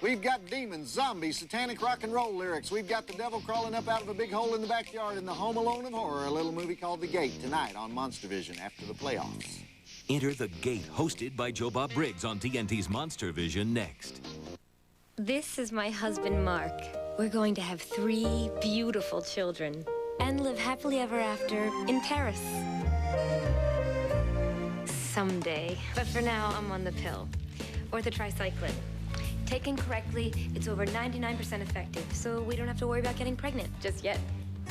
We've got demons, zombies, satanic rock and roll lyrics. We've got the devil crawling up out of a big hole in the backyard in the Home Alone of horror, a little movie called The Gate, tonight on MonsterVision after the playoffs. Enter The Gate, hosted by Joe Bob Briggs on TNT's MonsterVision next. This is my husband, Mark. We're going to have 3 beautiful children and live happily ever after in Paris. Someday. But for now, I'm on the pill. Orthotricycline. Taken correctly, it's over 99% effective, so we don't have to worry about getting pregnant just yet.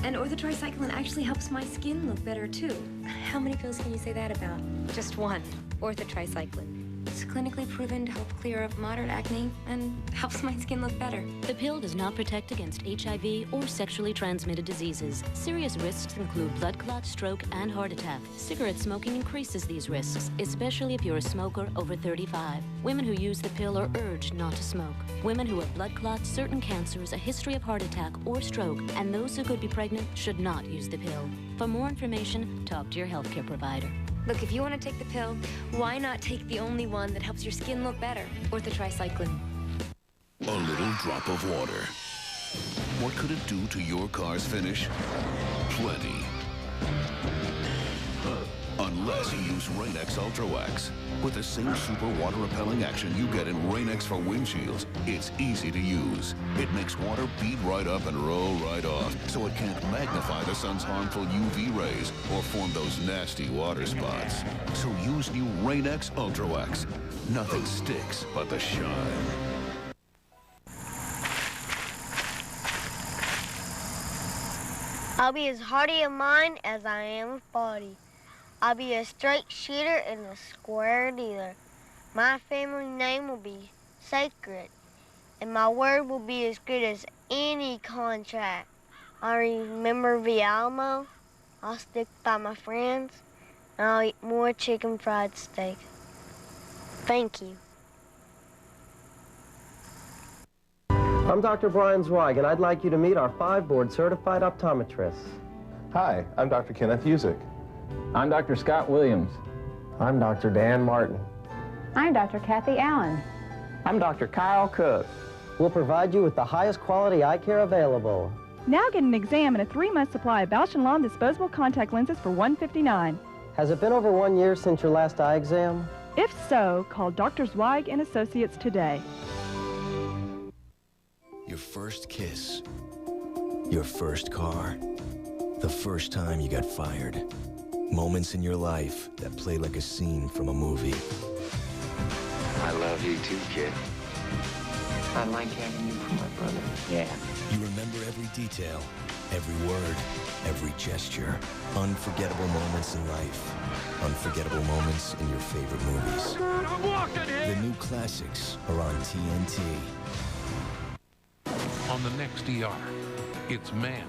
And orthotricycline actually helps my skin look better, too. How many pills can you say that about? Just one, orthotricycline. It's clinically proven to help clear up moderate acne and helps my skin look better. The pill does not protect against HIV or sexually transmitted diseases. Serious risks include blood clot, stroke, and heart attack. Cigarette smoking increases these risks, especially if you're a smoker over 35. Women who use the pill are urged not to smoke. Women who have blood clots, certain cancers, a history of heart attack or stroke, and those who could be pregnant should not use the pill. For more information, talk to your healthcare provider. Look, if you want to take the pill, why not take the only one that helps your skin look better? Orthotricycline. A little drop of water. What could it do to your car's finish? Plenty. Unless you use Rain-X Ultra Wax. With the same super water-repelling action you get in Rain-X for windshields, it's easy to use. It makes water bead right up and roll right off, so it can't magnify the sun's harmful UV rays or form those nasty water spots. So use new Rain-X Ultra Wax. Nothing sticks but the shine. I'll be as hardy of mind as I am of body. I'll be a straight shooter and a square dealer. My family name will be sacred, and my word will be as good as any contract. I remember the Alamo, I'll stick by my friends, and I'll eat more chicken fried steak. Thank you. I'm Dr. Brian Zweig, and I'd like you to meet our 5 board-certified optometrists. Hi, I'm Dr. Kenneth Husick. I'm Dr. Scott Williams. I'm Dr. Dan Martin. I'm Dr. Kathy Allen. I'm Dr. Kyle Cook. We'll provide you with the highest quality eye care available. Now get an exam and a 3-month supply of Bausch & Lomb disposable contact lenses for $159. Has it been over 1 year since your last eye exam? If so, call Dr. Zweig and Associates today. Your first kiss. Your first car. The first time you got fired. Moments in your life that play like a scene from a movie. I love you too, kid. I like having you for my brother. Yeah. You remember every detail, every word, every gesture. Unforgettable moments in life. Unforgettable moments in your favorite movies. I'm walking here! The new classics are on TNT. On the next ER, it's man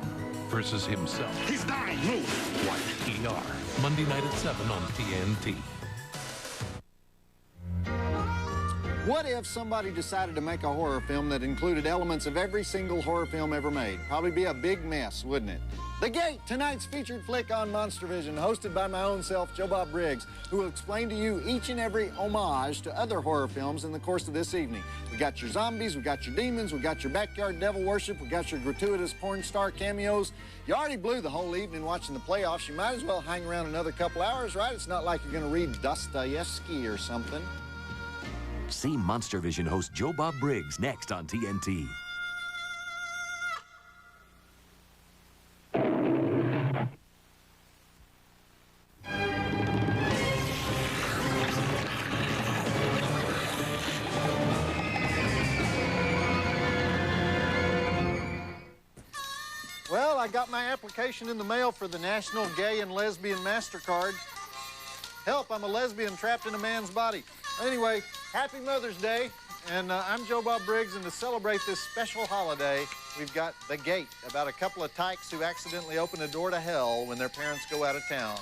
versus himself. He's dying, move! What ER? Monday night at 7 on TNT. What if somebody decided to make a horror film that included elements of every single horror film ever made? Probably be a big mess, wouldn't it? The Gate, tonight's featured flick on MonsterVision, hosted by my own self, Joe Bob Briggs, who will explain to you each and every homage to other horror films in the course of this evening. We got your zombies, we got your demons, we got your backyard devil worship, we got your gratuitous porn star cameos. You already blew the whole evening watching the playoffs. You might as well hang around another couple hours, right? It's not like you're going to read Dostoevsky or something. See MonsterVision host Joe Bob Briggs next on TNT. Well, I got my application in the mail for the National Gay and Lesbian MasterCard. Help, I'm a lesbian trapped in a man's body. Anyway, happy Mother's Day, and I'm Joe Bob Briggs, and to celebrate this special holiday, we've got The Gate, about a couple of tykes who accidentally open a door to hell when their parents go out of town.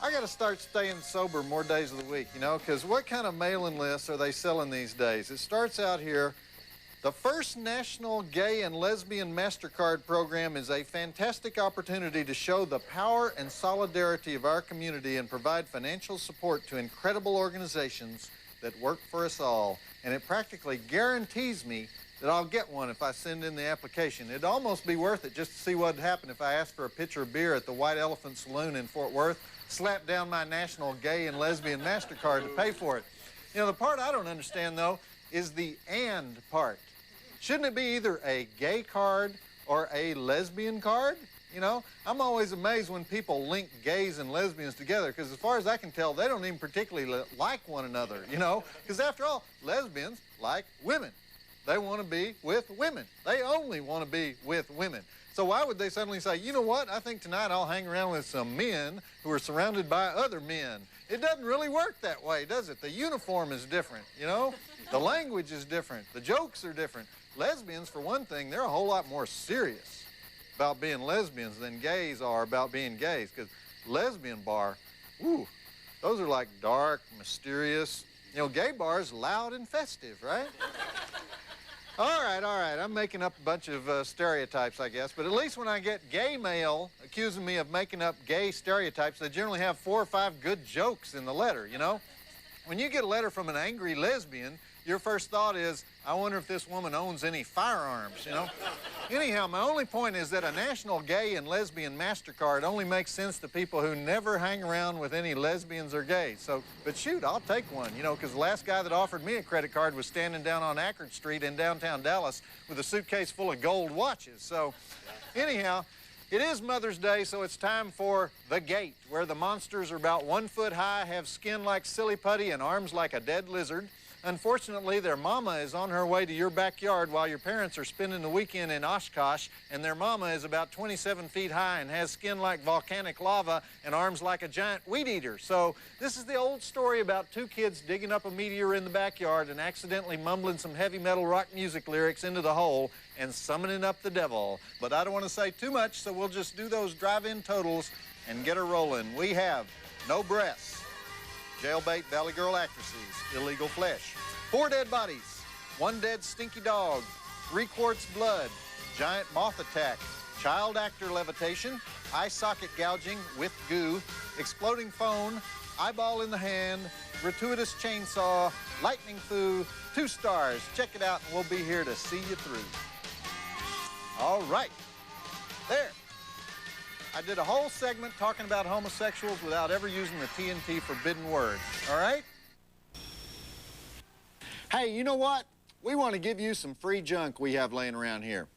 I gotta start staying sober more days of the week, you know, because what kind of mailing lists are they selling these days? It starts out here. The first National Gay and Lesbian MasterCard program is a fantastic opportunity to show the power and solidarity of our community and provide financial support to incredible organizations that work for us all, and it practically guarantees me that I'll get one if I send in the application. It'd almost be worth it just to see what'd happen if I asked for a pitcher of beer at the White Elephant Saloon in Fort Worth, slapped down my National Gay and Lesbian MasterCard to pay for it. You know, the part I don't understand, though, is the and part. Shouldn't it be either a gay card or a lesbian card? You know, I'm always amazed when people link gays and lesbians together, because as far as I can tell, they don't even particularly like one another, you know? Because after all, lesbians like women. They want to be with women. They only want to be with women. So why would they suddenly say, you know what, I think tonight I'll hang around with some men who are surrounded by other men? It doesn't really work that way, does it? The uniform is different, you know? The language is different. The jokes are different. Lesbians, for one thing, they're a whole lot more serious about being lesbians than gays are about being gays, because lesbian bar, ooh, those are like dark, mysterious. You know, gay bars, loud and festive, right? All right, I'm making up a bunch of stereotypes, I guess, but at least when I get gay mail accusing me of making up gay stereotypes, they generally have 4 or 5 good jokes in the letter, you know? When you get a letter from an angry lesbian, your first thought is, I wonder if this woman owns any firearms, you know? Anyhow, my only point is that a National Gay and Lesbian MasterCard only makes sense to people who never hang around with any lesbians or gays. So, but shoot, I'll take one, you know, because the last guy that offered me a credit card was standing down on Akron Street in downtown Dallas with a suitcase full of gold watches. So, anyhow, it is Mother's Day, so it's time for The Gate, where the monsters are about 1 foot high, have skin like silly putty, and arms like a dead lizard. Unfortunately, their mama is on her way to your backyard while your parents are spending the weekend in Oshkosh, and their mama is about 27 feet high and has skin like volcanic lava and arms like a giant weed eater. So this is the old story about 2 kids digging up a meteor in the backyard and accidentally mumbling some heavy metal rock music lyrics into the hole and summoning up the devil. But I don't want to say too much, so we'll just do those drive-in totals and get her rolling. We have no breasts, jailbait valley girl actresses, illegal flesh, 4 dead bodies, 1 dead stinky dog, 3 quarts blood, giant moth attack, child actor levitation, eye socket gouging with goo, exploding phone, eyeball in the hand, gratuitous chainsaw, lightning foo, 2 stars. Check it out and we'll be here to see you through. All right, there. I did a whole segment talking about homosexuals without ever using the TNT forbidden word, all right? Hey, you know what? We want to give you some free junk we have laying around here.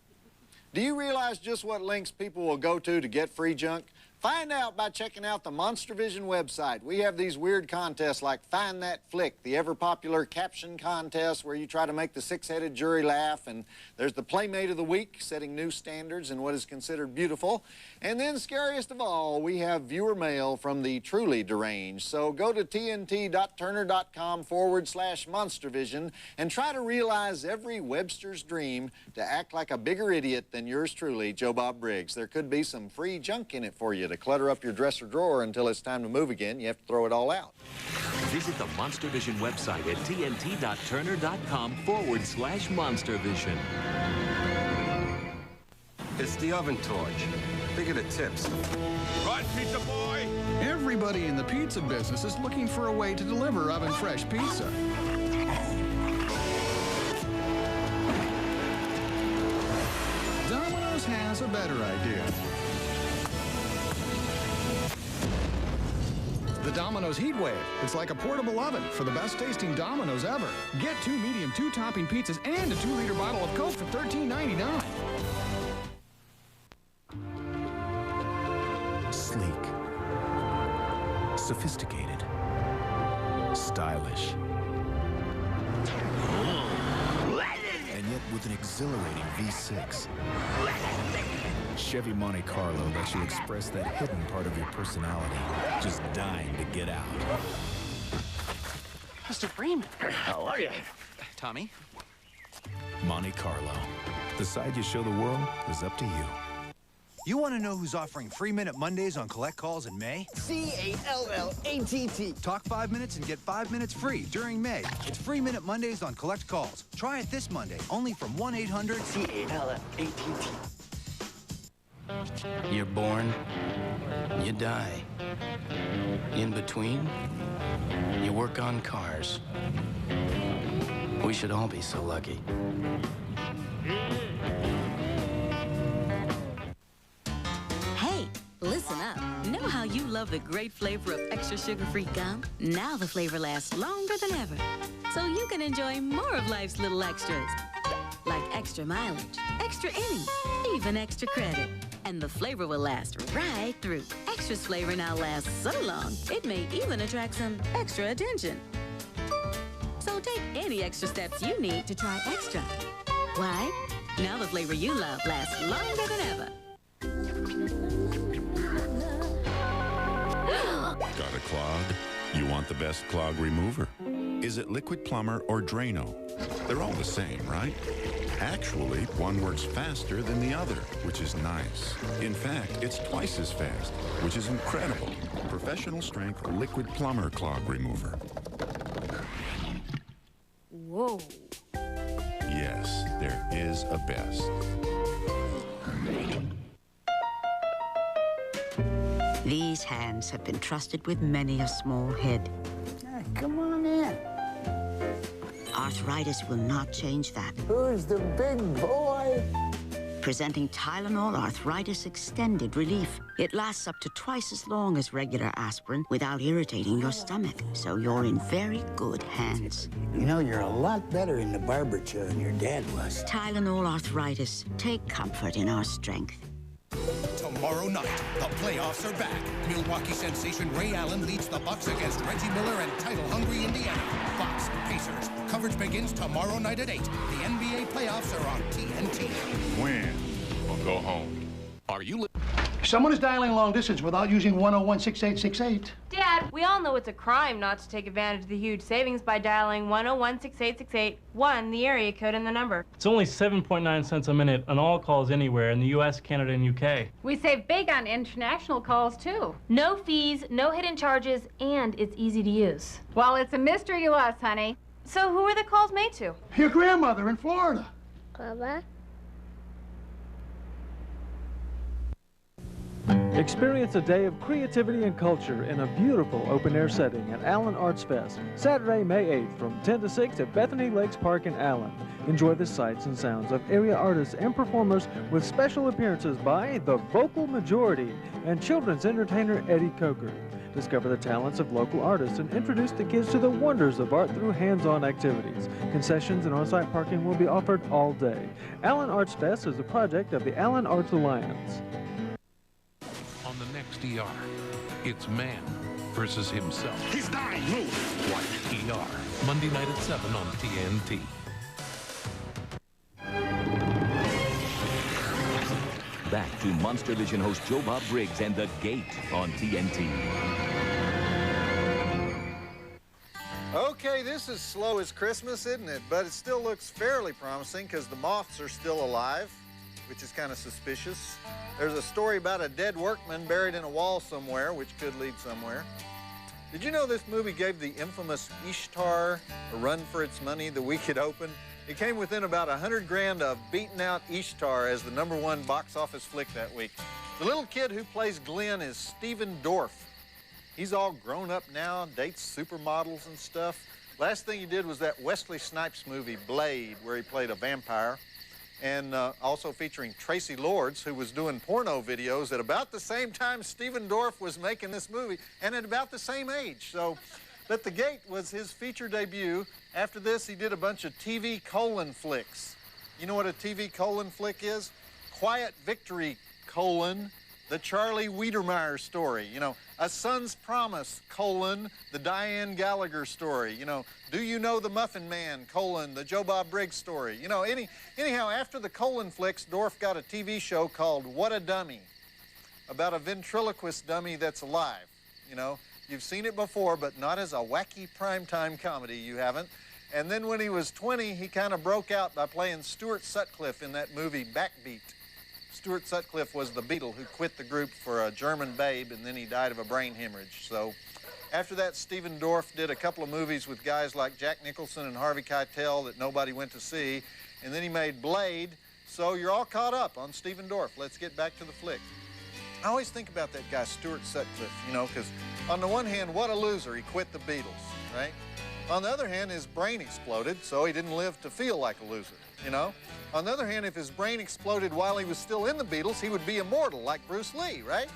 Do you realize just what links people will go to get free junk? Find out by checking out the MonsterVision website. We have these weird contests like Find That Flick, the ever-popular caption contest where you try to make the 6-headed jury laugh, and there's the Playmate of the Week, setting new standards in what is considered beautiful. And then, scariest of all, we have viewer mail from the truly deranged. So go to tnt.turner.com/MonsterVision and try to realize every Webster's dream to act like a bigger idiot than yours truly, Joe Bob Briggs. There could be some free junk in it for you to clutter up your dresser drawer until it's time to move again. You have to throw it all out. Visit the MonsterVision website at tnt.turner.com/MonsterVision. It's the oven torch. Think of the tips. Right, pizza boy? Everybody in the pizza business is looking for a way to deliver oven-fresh pizza. Domino's has a better idea. The Domino's Heatwave. It's like a portable oven for the best-tasting Domino's ever. Get 2 medium 2-topping pizzas and a 2-liter bottle of Coke for $13.99. Sleek, sophisticated, stylish, and yet with an exhilarating V6. Chevy Monte Carlo lets you express that hidden part of your personality, just dying to get out. Mr. Freeman. How are you? Tommy? Monte Carlo. The side you show the world is up to you. You want to know who's offering free Minute Mondays on collect calls in May? CALLATT. Talk 5 minutes and get 5 minutes free during May. It's free Minute Mondays on collect calls. Try it this Monday, only from 1-800-CALLATT. You're born, you die. In between, you work on cars. We should all be so lucky. Hey, listen up. Know how you love the great flavor of extra sugar-free gum? Now the flavor lasts longer than ever, so you can enjoy more of life's little extras. Like extra mileage, extra innings, even extra credit. And the flavor will last right through. Extra's flavor now lasts so long, it may even attract some extra attention. So take any extra steps you need to try extra. Why? Now the flavor you love lasts longer than ever. Got a clog? You want the best clog remover. Is it Liquid Plumber or Drano? They're all the same, right? Actually, one works faster than the other, which is nice. In fact, it's twice as fast, which is incredible. Professional strength Liquid Plumber Clog Remover. Whoa. Yes, there is a best. These hands have been trusted with many a small head. Come on in. Arthritis will not change that. Who's the big boy? Presenting Tylenol Arthritis Extended Relief. It lasts up to twice as long as regular aspirin without irritating your stomach, so you're in very good hands. You know, you're a lot better in the barber chair than your dad was. Tylenol Arthritis. Take comfort in our strength. Tomorrow night, the playoffs are back. Milwaukee sensation Ray Allen leads the Bucks against Reggie Miller and title-hungry Indiana. Bucks, Pacers. Coverage begins tomorrow night at 8. The NBA playoffs are on TNT. Win or go home. Are you... Someone is dialing long distance without using 101-6868. Dad, we all know it's a crime not to take advantage of the huge savings by dialing 101-6868, 1, the area code and the number. It's only 7.9 cents a minute on all calls anywhere in the U.S., Canada, and UK. We save big on international calls, too. No fees, no hidden charges, and it's easy to use. Well, it's a mystery to us, honey. So who are the calls made to? Your grandmother in Florida. Baba? Experience a day of creativity and culture in a beautiful open-air setting at Allen Arts Fest, Saturday, May 8th from 10 to 6 at Bethany Lakes Park in Allen. Enjoy the sights and sounds of area artists and performers with special appearances by The Vocal Majority and children's entertainer Eddie Coker. Discover the talents of local artists and introduce the kids to the wonders of art through hands-on activities. Concessions and on-site parking will be offered all day. Allen Arts Fest is a project of the Allen Arts Alliance. On the next ER, it's man versus himself. He's dying, move! Watch ER, Monday night at 7 on TNT. Back to MonsterVision host Joe Bob Briggs and The Gate on TNT. Okay, this is slow as Christmas, isn't it? But it still looks fairly promising because the moths are still alive, which is kind of suspicious. There's a story about a dead workman buried in a wall somewhere, which could lead somewhere. Did you know this movie gave the infamous Ishtar a run for its money the week it opened? It came within about 100 grand of beating out Ishtar as the #1 box office flick that week. The little kid who plays Glenn is Stephen Dorff. He's all grown up now, dates supermodels and stuff. Last thing he did was that Wesley Snipes movie, Blade, where he played a vampire. And also featuring Tracy Lords, who was doing porno videos at about the same time Stephen Dorff was making this movie, and at about the same age. So, but The Gate was his feature debut. After this, he did a bunch of TV colon flicks. You know what a TV colon flick is? Quiet Victory colon, the Charlie Wiedemeyer story. You know, A Son's Promise colon, the Diane Gallagher story. You know, Do You Know the Muffin Man colon, the Joe Bob Briggs story. You know, anyhow, after the colon flicks, Dorff got a TV show called What a Dummy, about a ventriloquist dummy that's alive. You know, you've seen it before, but not as a wacky primetime comedy, you haven't. And then when he was 20, he kind of broke out by playing Stuart Sutcliffe in that movie Backbeat. Stuart Sutcliffe was the Beatle who quit the group for a German babe, and then he died of a brain hemorrhage. So after that, Stephen Dorff did a couple of movies with guys like Jack Nicholson and Harvey Keitel that nobody went to see, and then he made Blade. So you're all caught up on Stephen Dorff. Let's get back to the flick. I always think about that guy, Stuart Sutcliffe, you know, because on the one hand, what a loser. He quit the Beatles, right? On the other hand, his brain exploded, so he didn't live to feel like a loser, you know? On the other hand, if his brain exploded while he was still in the Beatles, he would be immortal, like Bruce Lee, right?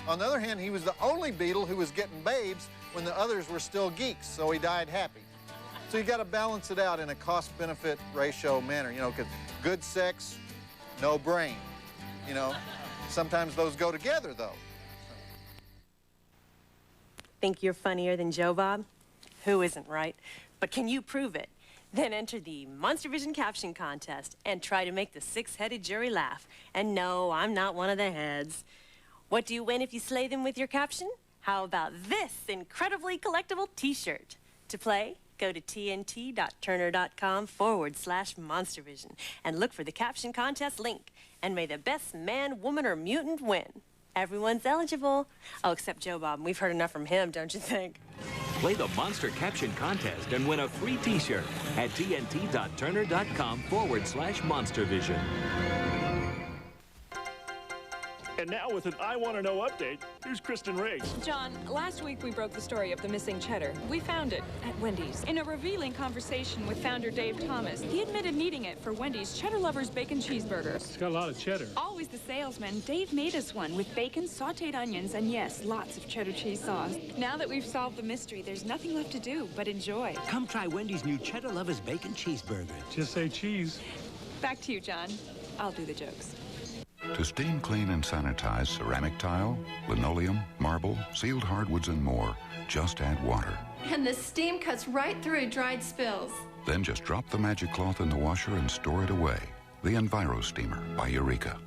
On the other hand, he was the only Beatle who was getting babes when the others were still geeks, so he died happy. So you got to balance it out in a cost-benefit ratio manner, you know, because good sex, no brain, you know? Sometimes those go together, though. Think you're funnier than Joe Bob? Who isn't, right? But can you prove it? Then enter the MonsterVision Caption Contest and try to make the six-headed jury laugh. And no, I'm not one of the heads. What do you win if you slay them with your caption? How about this incredibly collectible T-shirt? To play, go to tnt.turner.com/MonsterVision and look for the Caption Contest link. And may the best man, woman, or mutant win. Everyone's eligible. Oh, except Joe Bob. We've heard enough from him, don't you think? Play the Monster Caption Contest and win a free T-shirt at tnt.turner.com/MonsterVision. And now with an I Want to Know update, here's Kristen Riggs. John, last week we broke the story of the missing cheddar. We found it at Wendy's. In a revealing conversation with founder Dave Thomas, he admitted needing it for Wendy's Cheddar Lovers Bacon Cheeseburger. It's got a lot of cheddar. Always the salesman, Dave made us one with bacon, sauteed onions, and yes, lots of cheddar cheese sauce. Now that we've solved the mystery, there's nothing left to do but enjoy. Come try Wendy's new Cheddar Lovers Bacon Cheeseburger. Just say cheese. Back to you, John. I'll do the jokes. To steam clean and sanitize ceramic tile, linoleum, marble, sealed hardwoods, and more, just add water. And the steam cuts right through dried spills. Then just drop the magic cloth in the washer and store it away. The Enviro Steamer by Eureka.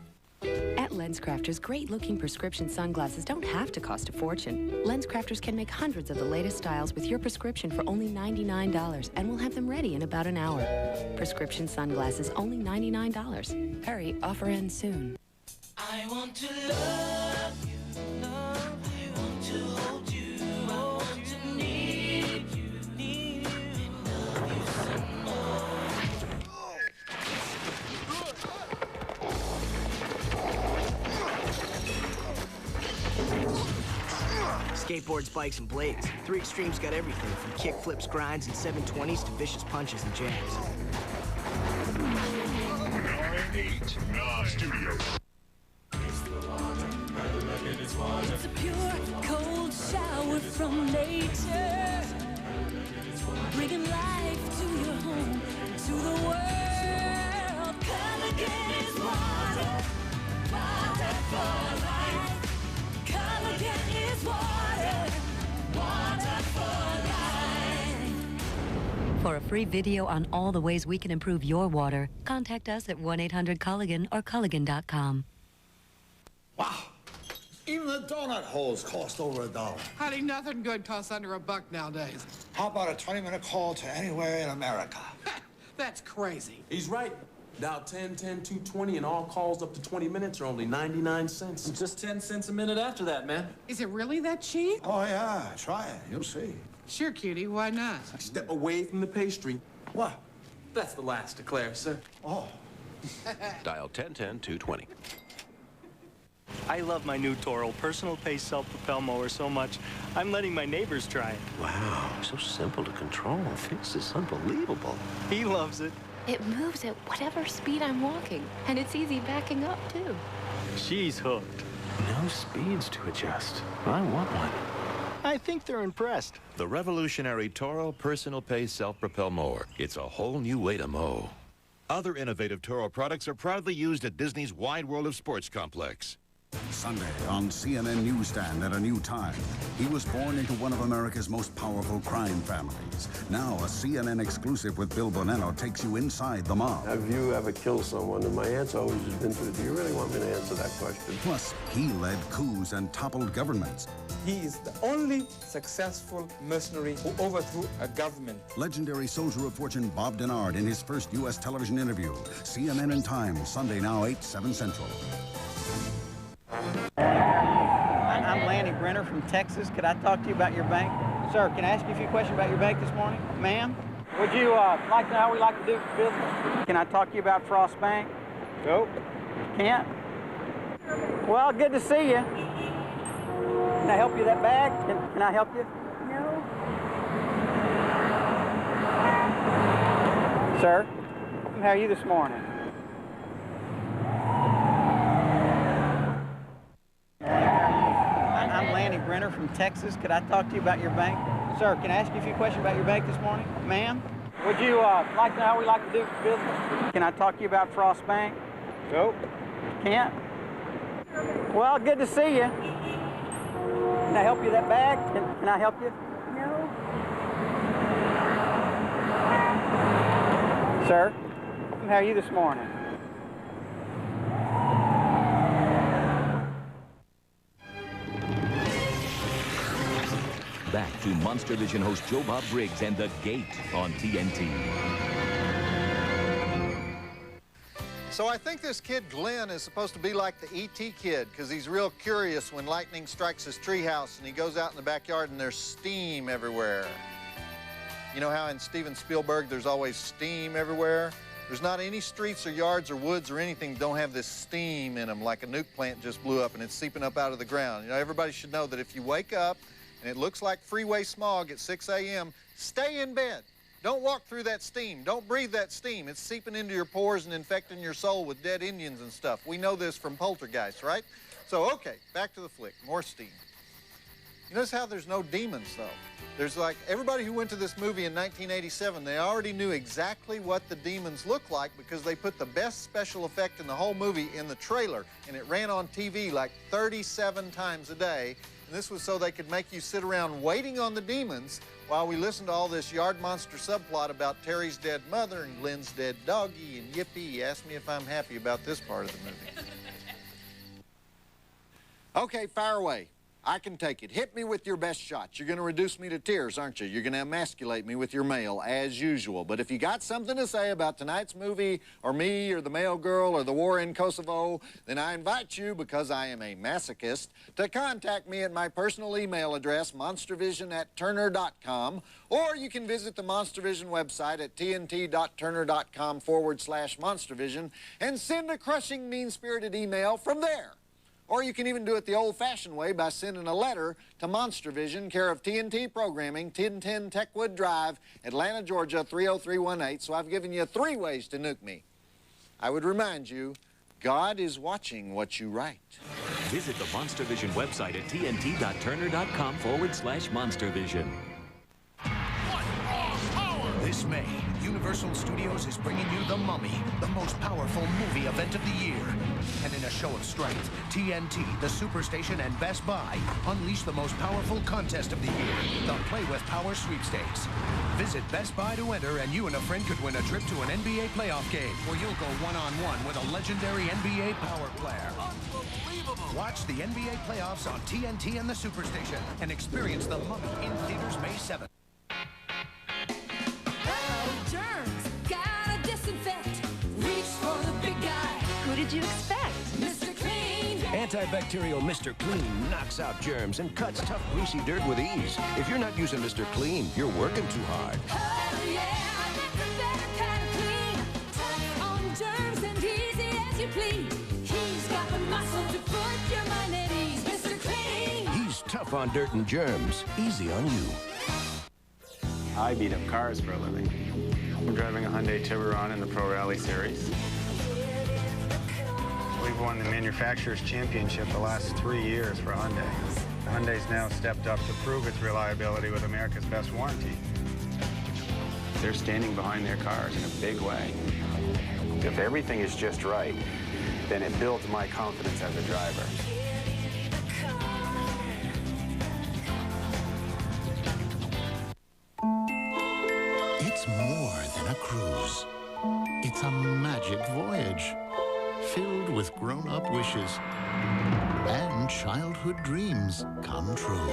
At LensCrafters, great-looking prescription sunglasses don't have to cost a fortune. LensCrafters can make hundreds of the latest styles with your prescription for only $99, and we'll have them ready in about an hour. Prescription sunglasses, only $99. Hurry, offer ends soon. I want to love you, I want to hold you, I want to need you, and love you some more. Skateboards, bikes, and blades. 3 Extremes got everything from kick flips, grinds, and 720s to vicious punches and jabs. 8, 9 Studios. It's a pure, cold shower from nature, bringing life to your home, to the world. Culligan is water, water for life. Culligan is water, water for life. For a free video on all the ways we can improve your water, contact us at 1-800-Culligan or Culligan.com. Wow. Even the donut holes cost over $1. Honey, nothing good costs under $1 nowadays. How about a 20-minute call to anywhere in America? That's crazy. He's right. Dial 10-10-220 and all calls up to 20 minutes are only 99 cents. Just 10 cents a minute after that, man. Is it really that cheap? Oh, yeah. Try it. You'll see. Sure, cutie. Why not? Step away from the pastry. What? That's the last declare, sir. Oh. Dial 10-10-220. I love my new Toro personal pace self-propel mower so much, I'm letting my neighbors try it. Wow, so simple to control. This is unbelievable. He loves it. It moves at whatever speed I'm walking, and it's easy backing up, too. She's hooked. No speeds to adjust. I want one. I think they're impressed. The revolutionary Toro personal pace self-propel mower. It's a whole new way to mow. Other innovative Toro products are proudly used at Disney's Wide World of Sports complex. Sunday on CNN Newsstand at a new time. He was born into one of America's most powerful crime families. Now a CNN exclusive with Bill Bonanno takes you inside the mob. Have you ever killed someone? And my answer always has been do you really want me to answer that question? Plus, he led coups and toppled governments. He is the only successful mercenary who overthrew a government. Legendary soldier of fortune Bob Denard in his first U.S. television interview. CNN in Time, Sunday now 8/7 Central. I'm Lanny Brenner from Texas. Could I talk to you about your bank? Sir, can I ask you a few questions about your bank this morning? Ma'am, would you like to know how we like to do business? Can I talk to you about Frost Bank? Nope. Can't? Well, good to see you. Can I help you with that bag? Can I help you? No. Sir, how are you this morning? I'm Lanny Brenner from Texas. Could I talk to you about your bank? Sir, can I ask you a few questions about your bank this morning? Ma'am, would you like to know how we like to do business? Can I talk to you about Frost Bank? Nope. Can't? Well, good to see you. Can I help you with that bag? Can I help you? No. Sir, how are you this morning? Back to MonsterVision host Joe Bob Briggs and The Gate on TNT. So I think this kid Glenn is supposed to be like the E.T. kid because he's real curious when lightning strikes his treehouse and he goes out in the backyard and there's steam everywhere. You know how in Steven Spielberg there's always steam everywhere? There's not any streets or yards or woods or anything that don't have this steam in them, like a nuke plant just blew up and it's seeping up out of the ground. You know, everybody should know that if you wake up and it looks like freeway smog at 6 a.m., stay in bed. Don't walk through that steam. Don't breathe that steam. It's seeping into your pores and infecting your soul with dead Indians and stuff. We know this from Poltergeist, right? So, okay, back to the flick. More steam. You notice how there's no demons, though? There's like, everybody who went to this movie in 1987, they already knew exactly what the demons looked like because they put the best special effect in the whole movie in the trailer, and it ran on TV like 37 times a day. And this was so they could make you sit around waiting on the demons while we listened to all this yard monster subplot about Terry's dead mother and Glenn's dead doggy and yippee. Ask me if I'm happy about this part of the movie. Okay, fire away. I can take it. Hit me with your best shot. You're going to reduce me to tears, aren't you? You're going to emasculate me with your mail, as usual. But if you got something to say about tonight's movie, or me, or the mail girl, or the war in Kosovo, then I invite you, because I am a masochist, to contact me at my personal email address, monstervision@turner.com, or you can visit the MonsterVision website at tnt.turner.com/monstervision and send a crushing, mean-spirited email from there. Or you can even do it the old-fashioned way by sending a letter to MonsterVision, care of TNT Programming, 1010 Techwood Drive, Atlanta, Georgia, 30318. So I've given you 3 ways to nuke me. I would remind you, God is watching what you write. Visit the MonsterVision website at tnt.turner.com/monstervision. This May, Universal Studios is bringing you The Mummy, the most powerful movie event of the year. And in a show of strength, TNT, the Superstation, and Best Buy unleash the most powerful contest of the year, the Play With Power Sweepstakes. Visit Best Buy to enter, and you and a friend could win a trip to an NBA playoff game, where you'll go one-on-one with a legendary NBA power player. Unbelievable! Watch the NBA playoffs on TNT and the Superstation, and experience The Mummy in theaters May 7th. Germs, gotta disinfect. Reach for the big guy. Who did you expect? Mr. Clean. Antibacterial Mr. Clean knocks out germs and cuts tough, greasy dirt with ease. If you're not using Mr. Clean, you're working too hard. Oh yeah, that's a better kind of clean. Tough on germs and easy as you please. He's got the muscle to put your mind at ease. Mr. Clean. He's tough on dirt and germs, easy on you. I beat up cars for a living. I'm driving a Hyundai Tiburon in the Pro Rally Series. We've won the Manufacturers' Championship the last 3 years for Hyundai. Hyundai's now stepped up to prove its reliability with America's best warranty. They're standing behind their cars in a big way. If everything is just right, then it builds my confidence as a driver. It's more than a cruise. It's a magic voyage filled with grown-up wishes and childhood dreams come true.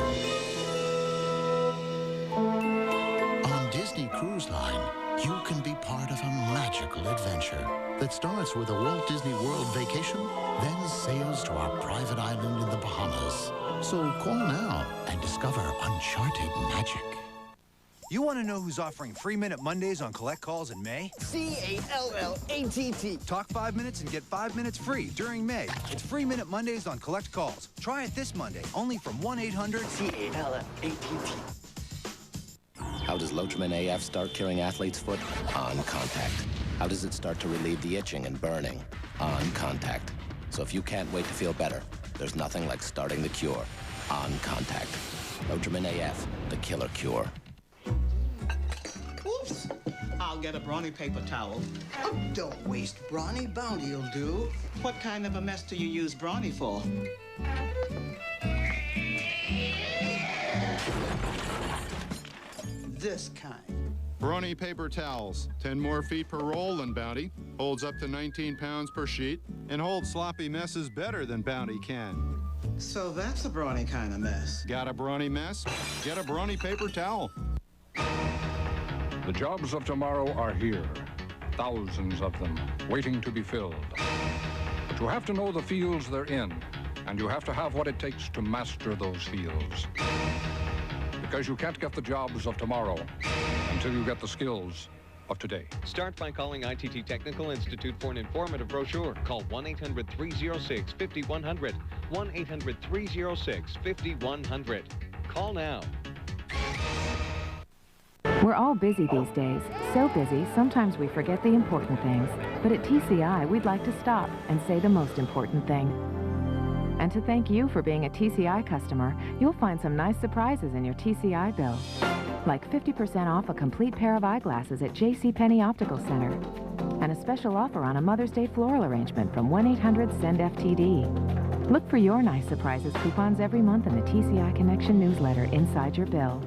On Disney Cruise Line, you can be part of a magical adventure that starts with a Walt Disney World vacation, then sails to our private island in the Bahamas. So call now and discover uncharted magic. You want to know who's offering free Minute Mondays on Collect Calls in May? CALLATT. Talk 5 minutes and get 5 minutes free during May. It's free Minute Mondays on Collect Calls. Try it this Monday, only from 1-800-CALLATT. How does Lotrimin AF start curing athlete's foot? On contact. How does it start to relieve the itching and burning? On contact. So if you can't wait to feel better, there's nothing like starting the cure. On contact. Lotrimin AF, the killer cure. Oops. I'll get a brawny paper towel. Oh, don't waste brawny. Bounty'll do. What kind of a mess do you use brawny for? This kind. Brawny paper towels. 10 more feet per roll than Bounty. Holds up to 19 pounds per sheet. And holds sloppy messes better than Bounty can. So that's a brawny kind of mess. Got a brawny mess? Get a brawny paper towel. The jobs of tomorrow are here. Thousands of them, waiting to be filled. But you have to know the fields they're in, and you have to have what it takes to master those fields. Because you can't get the jobs of tomorrow until you get the skills of today. Start by calling ITT Technical Institute for an informative brochure. Call 1-800-306-5100. 1-800-306-5100. Call now. We're all busy these days. So busy, sometimes we forget the important things. But at TCI, we'd like to stop and say the most important thing. And to thank you for being a TCI customer, you'll find some nice surprises in your TCI bill. Like 50% off a complete pair of eyeglasses at JCPenney Optical Center. And a special offer on a Mother's Day floral arrangement from 1-800-SEND-FTD. Look for your nice surprises coupons every month in the TCI Connection newsletter inside your bill.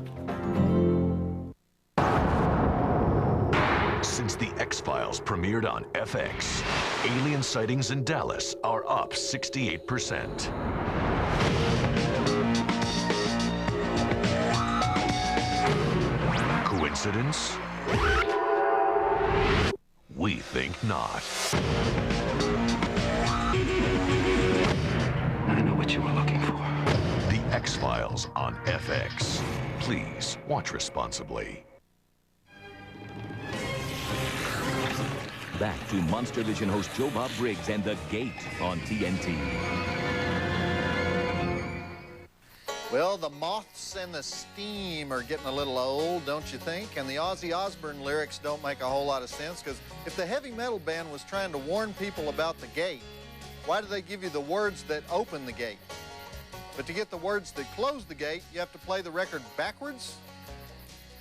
Since The X-Files premiered on FX, alien sightings in Dallas are up 68%. Coincidence? We think not. I know what you were looking for. The X-Files on FX. Please watch responsibly. Back to MonsterVision host Joe Bob Briggs and The Gate on TNT. Well, the moths and the steam are getting a little old, don't you think? And the Ozzy Osbourne lyrics don't make a whole lot of sense, because if the heavy metal band was trying to warn people about the gate, why do they give you the words that open the gate? But to get the words that close the gate, you have to play the record backwards?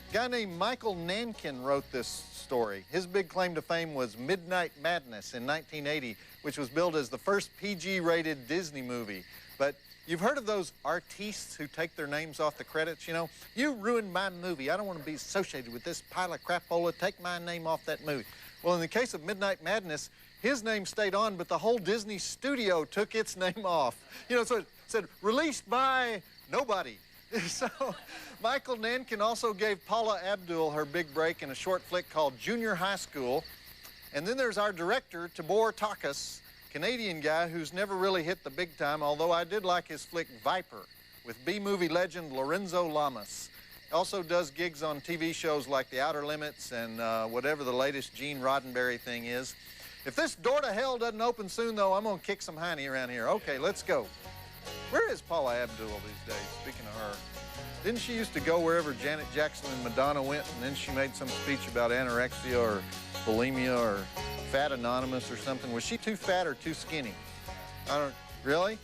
A guy named Michael Nankin wrote this story. His big claim to fame was Midnight Madness in 1980, which was billed as the first PG-rated Disney movie. But you've heard of those artistes who take their names off the credits, you know? You ruined my movie. I don't want to be associated with this pile of crapola. Take my name off that movie. Well, in the case of Midnight Madness, his name stayed on, but the whole Disney studio took its name off. You know, so it said, released by nobody. So Michael Nankin also gave Paula Abdul her big break in a short flick called Junior High School. And then there's our director, Tibor Takas, Canadian guy who's never really hit the big time, although I did like his flick Viper with B-movie legend Lorenzo Lamas. Also does gigs on TV shows like The Outer Limits and whatever the latest Gene Roddenberry thing is. If this door to hell doesn't open soon, though, I'm going to kick some hiney around here. Okay, let's go. Where is Paula Abdul these days, speaking of her? Didn't she used to go wherever Janet Jackson and Madonna went, and then she made some speech about anorexia or bulimia or Fat Anonymous or something? Was she too fat or too skinny? Really?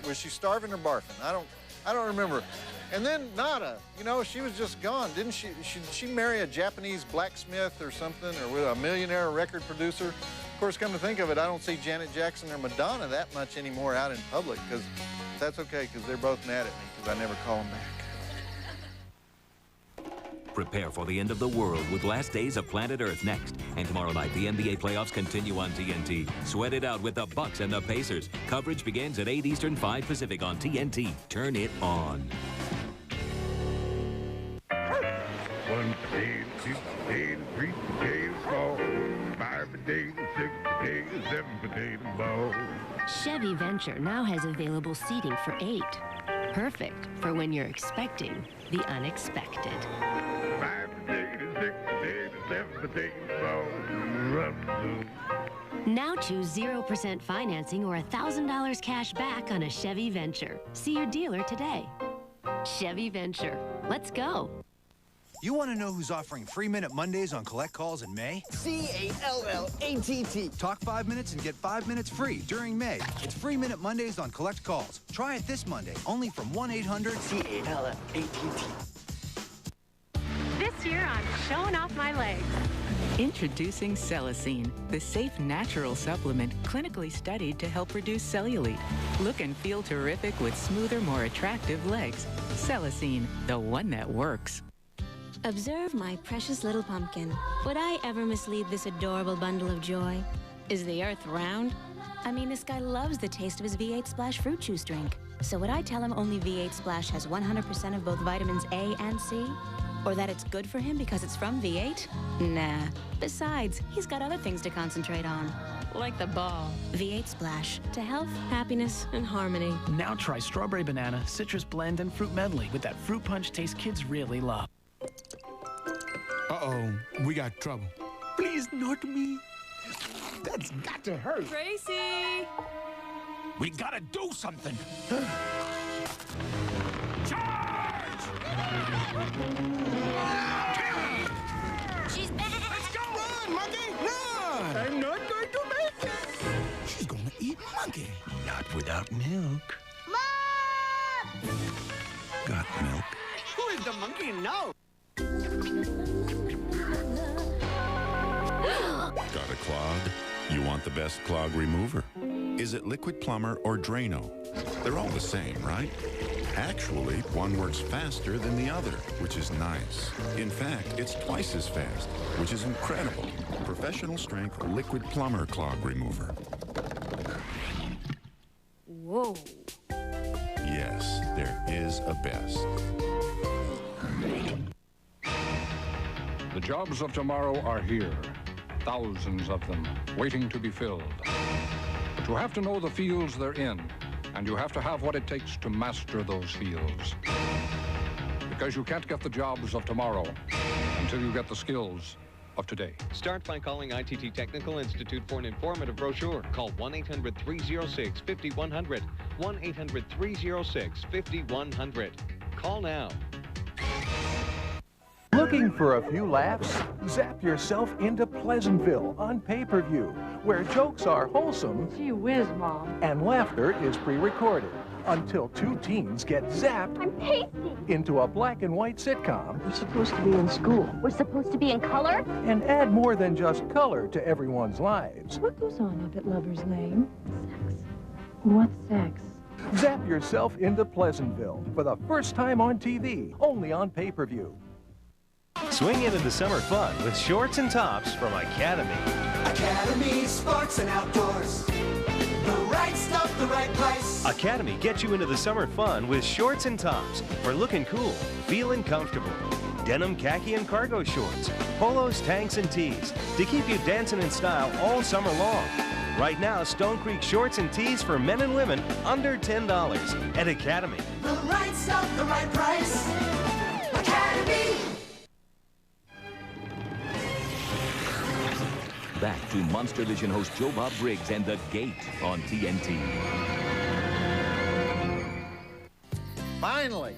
Was she starving or barfing? I don't remember. And then Nada, you know, she was just gone. Didn't she marry a Japanese blacksmith or something, or with a millionaire record producer? Of course, come to think of it, I don't see Janet Jackson or Madonna that much anymore out in public, because that's okay, because they're both mad at me, because I never call them back. Prepare for the end of the world with Last Days of Planet Earth next. And tomorrow night, the NBA playoffs continue on TNT. Sweat it out with the Bucks and the Pacers. Coverage begins at 8 Eastern, 5 Pacific on TNT. Turn it on. 1 potato, 2 potatoes, 3 potatoes, 4, 5 potatoes, 6 potatoes, 7 potato balls. Chevy Venture now has available seating for 8. Perfect for when you're expecting the unexpected. 5 potatoes, 6 potatoes, 7 potato balls. Now choose 0% financing or $1,000 cash back on a Chevy Venture. See your dealer today. Chevy Venture. Let's go. You want to know who's offering free Minute Mondays on Collect Calls in May? C-A-L-L-A-T-T. Talk 5 minutes and get 5 minutes free during May. It's free Minute Mondays on Collect Calls. Try it this Monday, only from 1-800-C-A-L-L-A-T-T. This year I'm showing off my legs. Introducing Celicine, the safe natural supplement clinically studied to help reduce cellulite. Look and feel terrific with smoother, more attractive legs. Celicine, the one that works. Observe my precious little pumpkin. Would I ever mislead this adorable bundle of joy? Is the earth round? I mean, this guy loves the taste of his V8 Splash fruit juice drink. So would I tell him only V8 Splash has 100% of both vitamins A and C? Or that it's good for him because it's from V8? Nah. Besides, he's got other things to concentrate on. Like the ball. V8 Splash. To health, happiness, and harmony. Now try strawberry banana, citrus blend, and fruit medley with that fruit punch taste kids really love. Uh-oh, we got trouble. Please, not me. That's got to hurt. Tracy! We gotta do something. She's back! Let's go! Run, monkey! Run! I'm not going to make it! She's gonna eat monkey. Not without milk. Mom! Got milk. Who is the monkey now? Got a clog? You want the best clog remover. Is it Liquid Plumber or Drano? They're all the same, right? Actually, one works faster than the other, which is nice. In fact, it's twice as fast, which is incredible. Professional strength Liquid Plumber Clog Remover. Whoa. Yes, there is a best. The jobs of tomorrow are here. Thousands of them, waiting to be filled. But you have to know the fields they're in, and you have to have what it takes to master those fields. Because you can't get the jobs of tomorrow until you get the skills of today. Start by calling ITT Technical Institute for an informative brochure. Call 1-800-306-5100. 1-800-306-5100. Call now. Looking for a few laughs? Zap yourself into Pleasantville on pay-per-view, where jokes are wholesome. Gee whiz, Mom. And laughter is pre-recorded until two teens get zapped into a black and white sitcom. We're supposed to be in school. We're supposed to be in color? And add more than just color to everyone's lives. What goes on up at Lover's Lane? Sex. What's sex? Zap yourself into Pleasantville for the first time on TV, only on pay-per-view. Swing into the summer fun with shorts and tops from Academy. Academy Sports and Outdoors. The right stuff, the right price. Academy gets you into the summer fun with shorts and tops for looking cool, feeling comfortable. Denim, khaki, and cargo shorts, polos, tanks, and tees to keep you dancing in style all summer long. Right now, Stone Creek shorts and tees for men and women under $10 at Academy. The right stuff, the right price. Academy. Back to MonsterVision host Joe Bob Briggs and The Gate on TNT. Finally!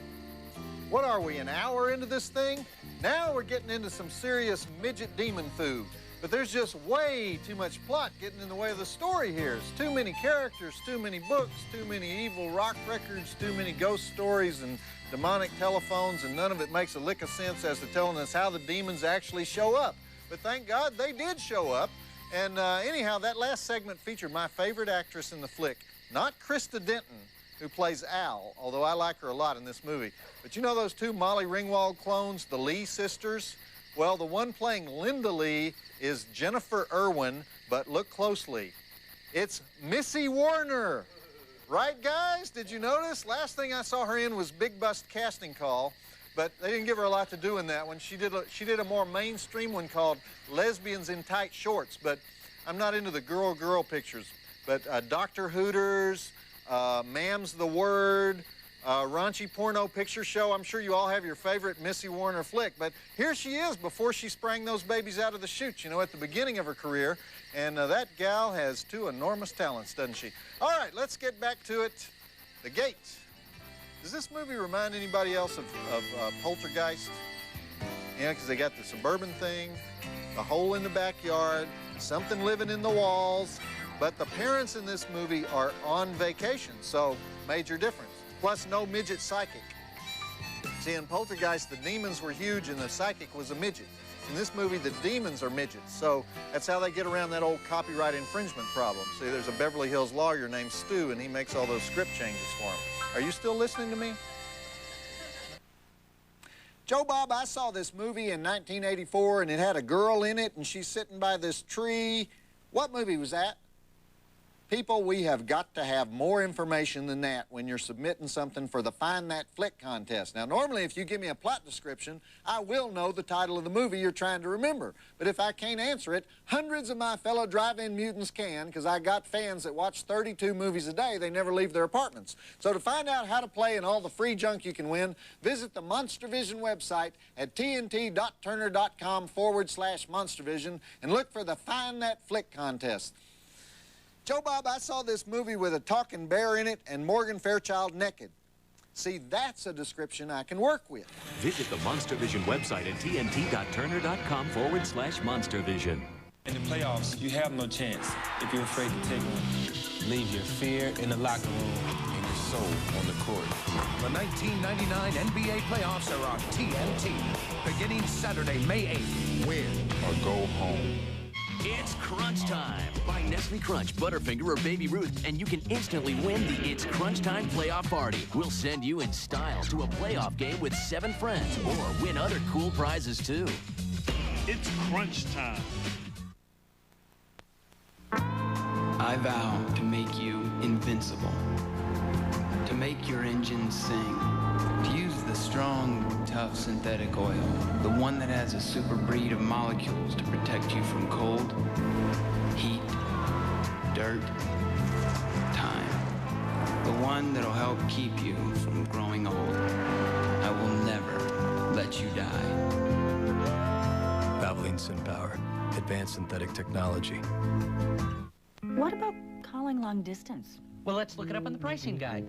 What are we, an hour into this thing? Now we're getting into some serious midget demon food. But there's just way too much plot getting in the way of the story here. It's too many characters, too many books, too many evil rock records, too many ghost stories and demonic telephones, and none of it makes a lick of sense as to telling us how the demons actually show up. But thank God they did show up. And anyhow, that last segment featured my favorite actress in the flick, not Krista Denton, who plays Al, although I like her a lot in this movie. But you know those two Molly Ringwald clones, the Lee sisters? Well, the one playing Linda Lee is Jennifer Irwin, but look closely. It's Missy Warner. Right, guys? Did you notice? Last thing I saw her in was Big Bust Casting Call. But they didn't give her a lot to do in that one. She did a more mainstream one called Lesbians in Tight Shorts, but I'm not into the girl pictures. But Dr. Hooters, Ma'am's the Word, raunchy porno picture show. I'm sure you all have your favorite Missy Warner flick, but here she is before she sprang those babies out of the chute, you know, at the beginning of her career. And that gal has two enormous talents, doesn't she? All right, let's get back to it. The Gate. Does this movie remind anybody else of Poltergeist? You know, because they got the suburban thing, the hole in the backyard, something living in the walls. But the parents in this movie are on vacation, so major difference. Plus, no midget psychic. See, in Poltergeist, the demons were huge and the psychic was a midget. In this movie, the demons are midgets, so that's how they get around that old copyright infringement problem. See, there's a Beverly Hills lawyer named Stu, and he makes all those script changes for them. Are you still listening to me? Joe Bob, I saw this movie in 1984, and it had a girl in it, and she's sitting by this tree. What movie was that? People, we have got to have more information than that when you're submitting something for the Find That Flick contest. Now, normally, if you give me a plot description, I will know the title of the movie you're trying to remember. But if I can't answer it, hundreds of my fellow drive-in mutants can, because I got fans that watch 32 movies a day. They never leave their apartments. So to find out how to play and all the free junk you can win, visit the MonsterVision website at tnt.turner.com/MonsterVision and look for the Find That Flick contest. Joe Bob, I saw this movie with a talking bear in it and Morgan Fairchild naked. See, that's a description I can work with. Visit the MonsterVision website at tnt.turner.com/MonsterVision. In the playoffs, you have no chance if you're afraid to take one. Leave your fear in the locker room and your soul on the court. The 1999 NBA playoffs are on TNT. Beginning Saturday, May 8th. Win or go home. It's Crunch Time. Buy Nestle Crunch, Butterfinger, or Baby Ruth, and you can instantly win the It's Crunch Time playoff party. We'll send you in style to a playoff game with 7 friends, or win other cool prizes, too. It's Crunch Time. I vow to make you invincible, to make your engines sing, to use the strong, tough synthetic oil, the one that has a super breed of molecules to protect you from cold, heat, dirt, time. The one that'll help keep you from growing old. I will never let you die. Valvoline SynPower, advanced synthetic technology. What about calling long distance? Well, let's look it up on the pricing guide.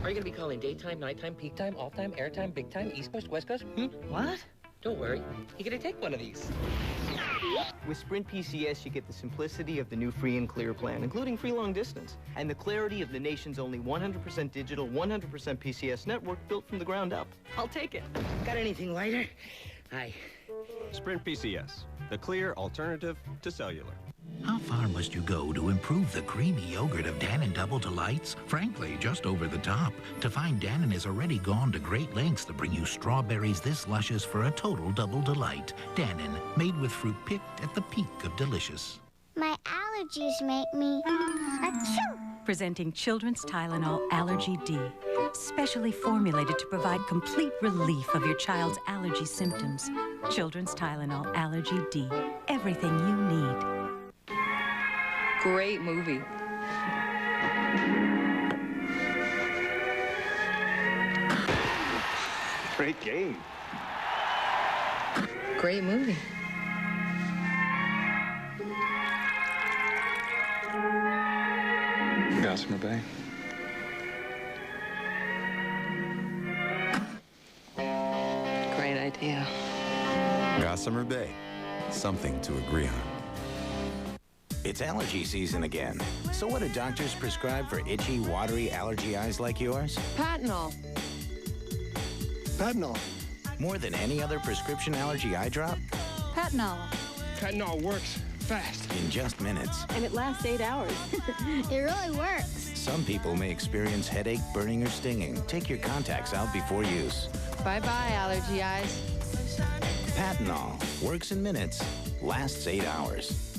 Are you going to be calling daytime, nighttime, peak time, off time, airtime, big time, East Coast, West Coast? What? Don't worry. You're going to take one of these. With Sprint PCS, you get the simplicity of the new free and clear plan, including free long distance, and the clarity of the nation's only 100% digital, 100% PCS network built from the ground up. I'll take it. Got anything lighter? Aye. Sprint PCS, the clear alternative to cellular. How far must you go to improve the creamy yogurt of Dannon Double Delights? Frankly, just over the top. To find Dannon has already gone to great lengths to bring you strawberries this luscious for a total double delight. Dannon, made with fruit picked at the peak of delicious. My allergies make me achoo. Presenting Children's Tylenol Allergy D. Specially formulated to provide complete relief of your child's allergy symptoms. Children's Tylenol Allergy D. Everything you need. Great movie. Great game. Great movie. Gossamer Bay. Great idea. Gossamer Bay. Something to agree on. It's allergy season again. So what do doctors prescribe for itchy, watery allergy eyes like yours? Patinol. Patinol. More than any other prescription allergy eye drop? Patinol. Patinol works fast. In just minutes. And it lasts 8 hours. It really works. Some people may experience headache, burning, or stinging. Take your contacts out before use. Bye-bye, allergy eyes. Patinol. Works in minutes. Lasts 8 hours.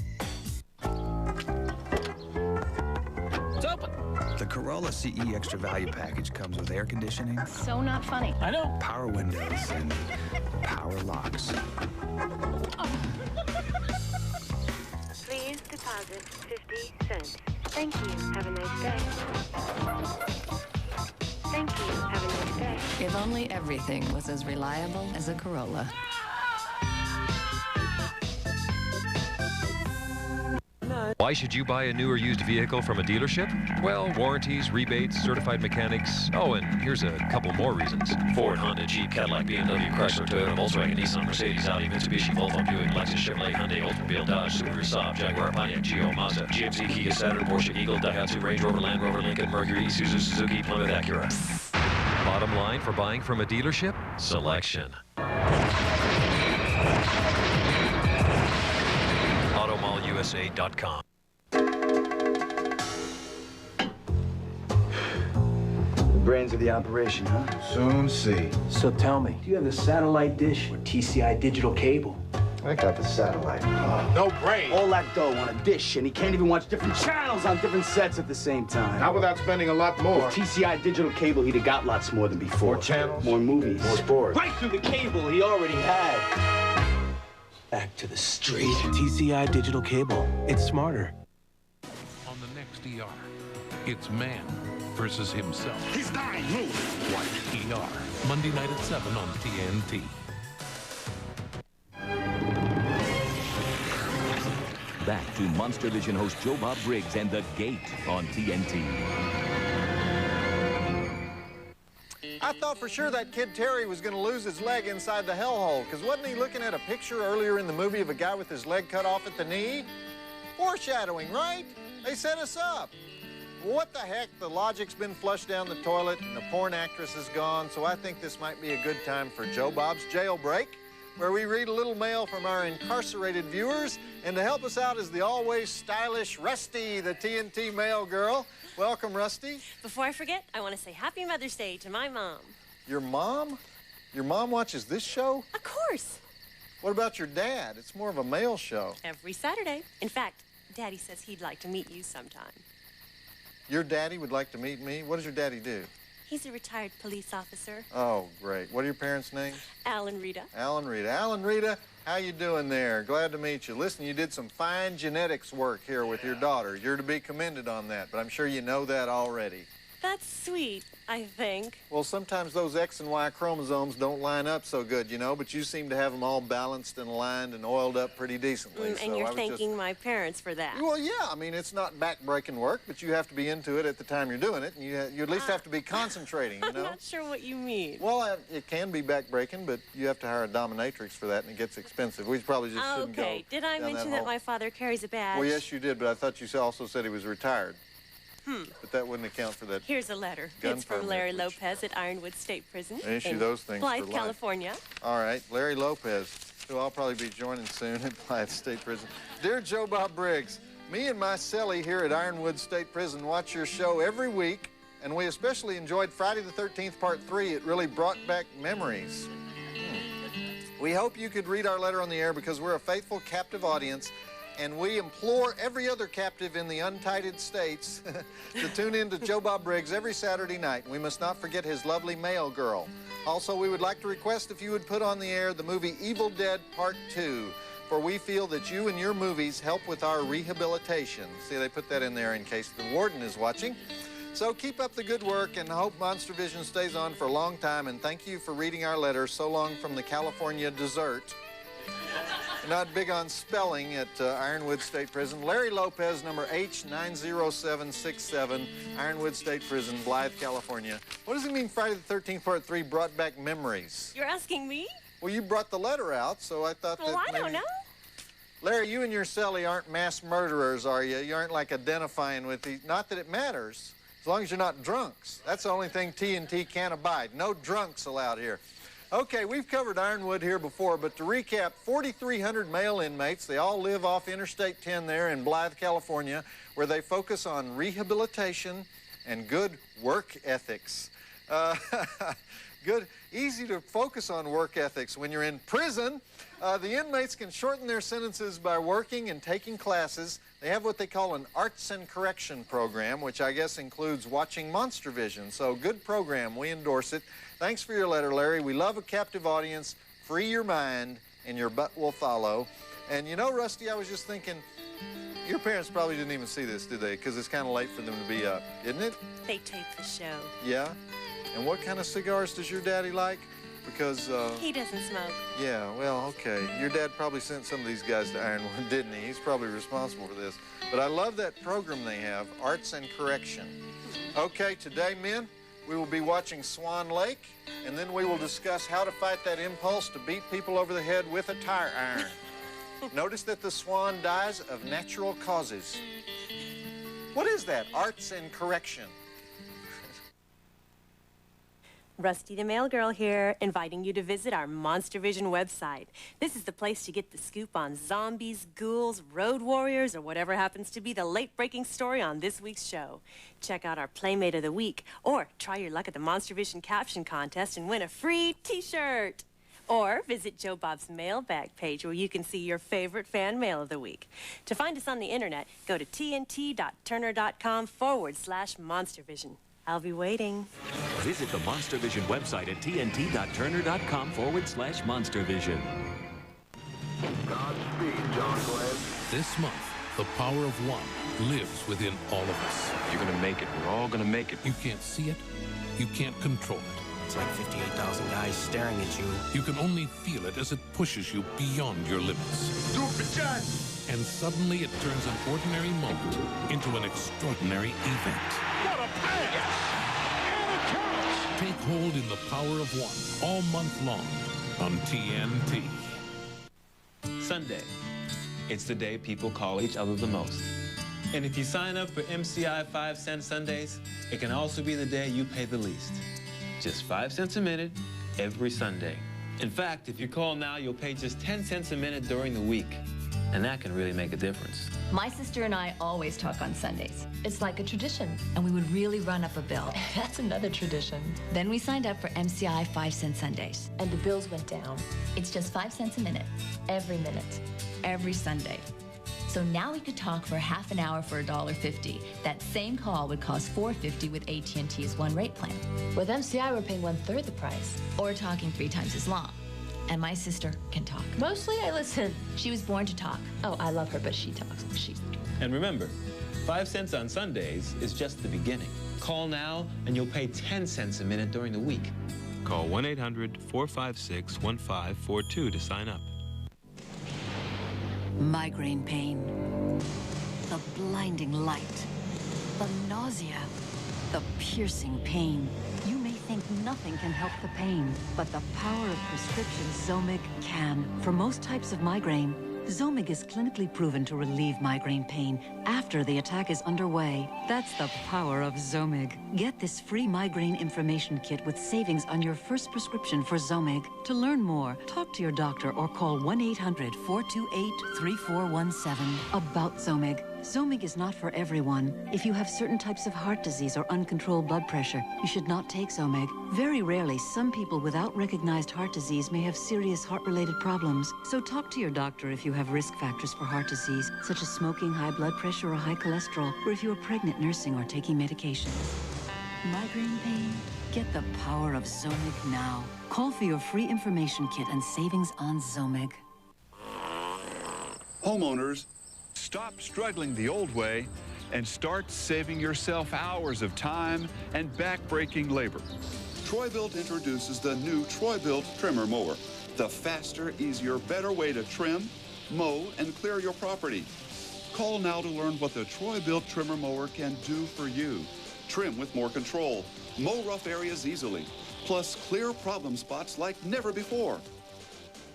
It's open. The Corolla CE Extra Value Package comes with air conditioning. So not funny. I know. Power windows and power locks. Please deposit 50 cents. Thank you. Have a nice day. Thank you. Have a nice day. If only everything was as reliable as a Corolla. Why should you buy a new or used vehicle from a dealership? Well, warranties, rebates, certified mechanics. Oh, and here's a couple more reasons. Ford, Honda, Jeep, Cadillac, BMW, Chrysler, Toyota, Volkswagen, Nissan, Mercedes, Audi, Mitsubishi, Volvo, Buick, Lexus, Chevrolet, Hyundai, Oldsmobile, Dodge, Subaru, Saab, Jaguar, Pontiac, Geo, Mazda, GMC, Kia, Saturn, Porsche, Eagle, Daihatsu, Range Rover, Land Rover, Lincoln, Mercury, Isuzu, Suzuki, Plymouth, Acura. Bottom line for buying from a dealership? Selection. AutomallUSA.com. Brains of the operation, huh? Soon see. So tell me, do you have the satellite dish or TCI digital cable? I got the satellite. No brain. All that dough on a dish, and he can't even watch different channels on different sets at the same time. Not without spending a lot more. With TCI digital cable, he'd have got lots more than before. More channels. More movies. More sports. Right through the cable he already had. Back to the street. TCI digital cable. It's smarter. On the next ER, it's man versus himself. He's dying. Move. Watch ER. Monday night at 7 on TNT. Back to MonsterVision host Joe Bob Briggs and The Gate on TNT. I thought for sure that kid Terry was going to lose his leg inside the hellhole, because wasn't he looking at a picture earlier in the movie of a guy with his leg cut off at the knee? Foreshadowing, right? They set us up. Well, what the heck? The logic's been flushed down the toilet and the porn actress is gone, so I think this might be a good time for Joe Bob's Jailbreak, where we read a little mail from our incarcerated viewers, and to help us out is the always stylish Rusty, the TNT mail girl. Welcome, Rusty. Before I forget, I want to say Happy Mother's Day to my mom. Your mom? Your mom watches this show? Of course. What about your dad? It's more of a male show. Every Saturday. In fact, Daddy says he'd like to meet you sometime. Your daddy would like to meet me? What does your daddy do? He's a retired police officer. Oh, great. What are your parents' names? Al and Rita. Al and Rita. Al and Rita, how you doing there? Glad to meet you. Listen, you did some fine genetics work here with your daughter. You're to be commended on that, but I'm sure you know that already. That's sweet, I think. Well, sometimes those X and Y chromosomes don't line up so good, you know, but you seem to have them all balanced and aligned and oiled up pretty decently. And you're thanking my parents for that. Well, yeah. I mean, it's not back-breaking work, but you have to be into it at the time you're doing it, and you at least have to be concentrating, you know? I'm not sure what you mean. Well, it can be back-breaking, but you have to hire a dominatrix for that, and it gets expensive. We probably just shouldn't go. Okay. Did I mention that my father carries a badge? Well, yes, you did, but I thought you also said he was retired. But that wouldn't account for that. Here's a letter. It's from Larry Lopez at Ironwood State Prison. They issue those things Blythe, for life. California. All right, Larry Lopez, who I'll probably be joining soon at Blythe State Prison. Dear Joe Bob Briggs, me and my cellie here at Ironwood State Prison watch your show every week, and we especially enjoyed Friday the 13th, Part 3. It really brought back memories. We hope you could read our letter on the air because we're a faithful, captive audience, and we implore every other captive in the untitled states to tune in to Joe Bob Briggs every Saturday night. We must not forget his lovely mail girl. Also, we would like to request if you would put on the air the movie Evil Dead Part 2, for we feel that you and your movies help with our rehabilitation. See, they put that in there in case the warden is watching. So keep up the good work, and hope MonsterVision stays on for a long time, and thank you for reading our letter so long from the California desert. Not big on spelling at Ironwood State Prison. Larry Lopez, number H90767, Ironwood State Prison, Blythe, California. What does it mean Friday the 13th, Part 3 brought back memories? You're asking me? Well, you brought the letter out, so I thought that I don't know. Larry, you and your cellie aren't mass murderers, are you? You aren't like identifying with the... Not that it matters, as long as you're not drunks. That's the only thing TNT can't abide. No drunks allowed here. Okay, we've covered Ironwood here before, but to recap, 4,300 male inmates. They all live off Interstate 10 there in Blythe, California, where they focus on rehabilitation and good work ethics. Easy to focus on work ethics when you're in prison. The inmates can shorten their sentences by working and taking classes. They have what they call an arts and correction program, which I guess includes watching MonsterVision. So good program. We endorse it. Thanks for your letter, Larry. We love a captive audience. Free your mind, and your butt will follow. And you know, Rusty, I was just thinking, your parents probably didn't even see this, did they? Because it's kind of late for them to be up, isn't it? They taped the show. Yeah? And what kind of cigars does your daddy like? Because, He doesn't smoke. yeah, well, okay. Your dad probably sent some of these guys to Ironwood, didn't he? He's probably responsible for this. But I love that program they have, Arts and Correction. Okay, today, men, we will be watching Swan Lake, and then we will discuss how to fight that impulse to beat people over the head with a tire iron. Notice that the swan dies of natural causes. What is that? Arts and Correction. Rusty the Mail Girl here, inviting you to visit our MonsterVision website. This is the place to get the scoop on zombies, ghouls, road warriors, or whatever happens to be the late-breaking story on this week's show. Check out our Playmate of the Week, or try your luck at the MonsterVision caption contest and win a free t-shirt. Or visit Joe Bob's mailbag page where you can see your favorite fan mail of the week. To find us on the internet, go to tnt.turner.com/MonsterVision. I'll be waiting. Visit the MonsterVision website at tnt.turner.com/MonsterVision. Godspeed, John Glenn. This month, the power of one lives within all of us. You're gonna make it. We're all gonna make it. You can't see it. You can't control it. It's like 58,000 guys staring at you. You can only feel it as it pushes you beyond your limits. Stupid John! And suddenly it turns an ordinary moment into an extraordinary event. What a pass! And it counts! Take hold in the power of one all month long on TNT. Sunday. It's the day people call each other the most. And if you sign up for MCI 5-cent Sundays, it can also be the day you pay the least. Just 5 cents a minute every Sunday. In fact, if you call now, you'll pay just 10 cents a minute during the week. And that can really make a difference. My sister and I always talk on Sundays. It's like a tradition, and we would really run up a bill. That's another tradition. Then we signed up for MCI 5-cent Sundays. And the bills went down. It's just 5 cents a minute. Every Sunday. So now we could talk for half an hour for $1.50. That same call would cost $4.50 with AT&T's one rate plan. With MCI, we're paying 1/3 the price. Or talking 3 times as long. And my sister can talk. Mostly I listen. She was born to talk. Oh, I love her, but she talks. And remember, 5 cents on Sundays is just the beginning. Call now, and you'll pay 10 cents a minute during the week. Call 1-800-456-1542 to sign up. Migraine pain, the blinding light, the nausea, the piercing pain. You may think nothing can help the pain, but the power of prescription Zomig can. For most types of migraine, Zomig is clinically proven to relieve migraine pain after the attack is underway. That's the power of Zomig. Get this free migraine information kit with savings on your first prescription for Zomig. To learn more, talk to your doctor or call 1-800-428-3417 about Zomig. Zomig is not for everyone. If you have certain types of heart disease or uncontrolled blood pressure, you should not take Zomig. Very rarely, some people without recognized heart disease may have serious heart-related problems. So talk to your doctor if you have risk factors for heart disease, such as smoking, high blood pressure, or high cholesterol, or if you are pregnant, nursing, or taking medications. Migraine pain? Get the power of Zomig now. Call for your free information kit and savings on Zomig. Homeowners, stop struggling the old way and start saving yourself hours of time and back-breaking labor. Troy-Bilt introduces the new Troy-Bilt trimmer mower, the faster, easier, better way to trim, mow, and clear your property. Call now to learn what the Troy-Bilt trimmer mower can do for you. Trim with more control, mow rough areas easily, plus clear problem spots like never before.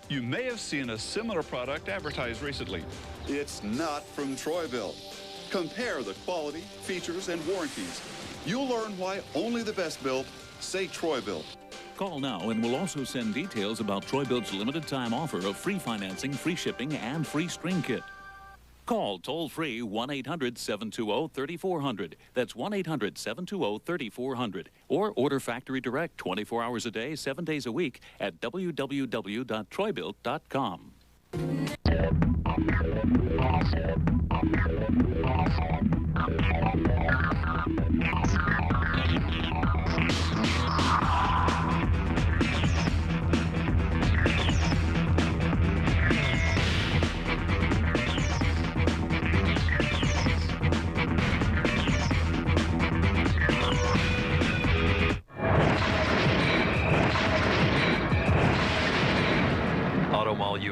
You may have seen a similar product advertised recently. It's not from Troy-Bilt. Compare the quality, features, and warranties. You'll learn why only the best built say Troy-Bilt. Call now and we'll also send details about Troy-Bilt's limited time offer of free financing, free shipping, and free string kit. Call toll-free 1-800-720-3400. That's 1-800-720-3400. Or order factory direct 24 hours a day, 7 days a week at www.troybilt.com.